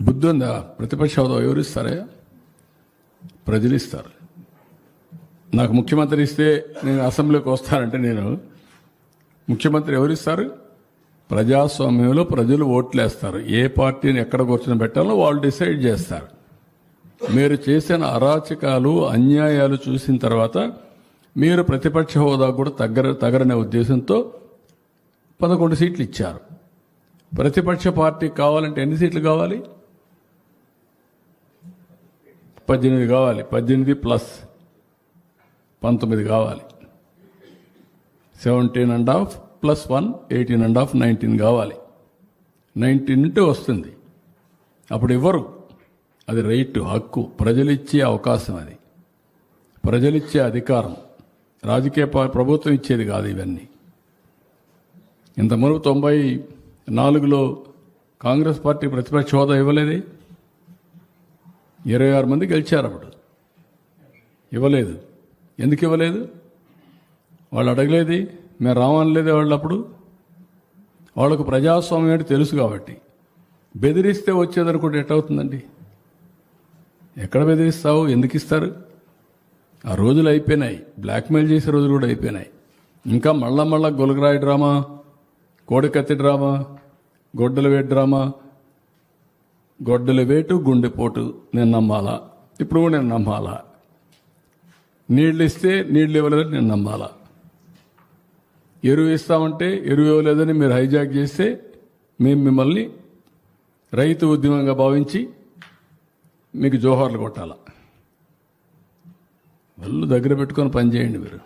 బుద్ధి ఉందా? ప్రతిపక్ష హోదా ఎవరు ఇస్తారా? ప్రజలు ఇస్తారు. నాకు ముఖ్యమంత్రి ఇస్తే నేను అసెంబ్లీకి వస్తానంటే నేను ముఖ్యమంత్రి ఎవరిస్తారు? ప్రజాస్వామ్యంలో ప్రజలు ఓట్లేస్తారు. ఏ పార్టీని ఎక్కడ కూర్చొని పెట్టాలో వాళ్ళు డిసైడ్ చేస్తారు. మీరు చేసిన అరాచకాలు అన్యాయాలు చూసిన తర్వాత మీరు ప్రతిపక్ష హోదా కూడా తగరనే ఉద్దేశంతో 11 సీట్లు ఇచ్చారు. ప్రతిపక్ష పార్టీ కావాలంటే ఎన్ని సీట్లు కావాలి? 18 కావాలి. 18 ప్లస్ 19 కావాలి. 17.5 ప్లస్ 1 18.5 19 కావాలి. 19 ఉంటే వస్తుంది. అప్పుడు ఇవ్వరు. అది రైట్, హక్కు, ప్రజలిచ్చే అవకాశం. అది ప్రజలిచ్చే అధికారం. రాజకీయ ప్రభుత్వం ఇచ్చేది కాదు. ఇవన్నీ ఇంత మునుపు 94లో కాంగ్రెస్ పార్టీ ప్రతిపక్ష హోదా ఇవ్వలేదే. 26 మంది గెలిచారు. అప్పుడు ఇవ్వలేదు. ఎందుకు ఇవ్వలేదు? వాళ్ళు అడగలేది, మేము రావనలేదే. వాళ్ళు అప్పుడు వాళ్ళకు ప్రజాస్వామ్యం ఏంటి తెలుసు కాబట్టి. బెదిరిస్తే వచ్చేదనుకుంటే ఎట్టవుతుందండి? ఎక్కడ బెదిరిస్తావు? ఎందుకు ఇస్తారు? ఆ రోజులు అయిపోయినాయి. బ్లాక్మెయిల్ చేసే రోజులు కూడా అయిపోయినాయి. ఇంకా మళ్ళా గొలగరాయి డ్రామా, కోడికత్తి డ్రామా, గొడ్డల వేటు డ్రామా. గొడ్డల వేటు, గుండెపోటు నేను నమ్మాలా? ఇప్పుడు కూడా నేను నమ్మాలా? నీళ్ళు ఇస్తే నీళ్ళు ఇవ్వలేదని నేను నమ్మాలా? ఎరువు ఇస్తామంటే ఎరువు ఇవ్వలేదని మీరు హైజాక్ చేస్తే మేము మిమ్మల్ని రైతు ఉద్యమంగా భావించి మీకు జోహార్లు కొట్టాలా? వాళ్ళు దగ్గర పెట్టుకొని పనిచేయండి మీరు.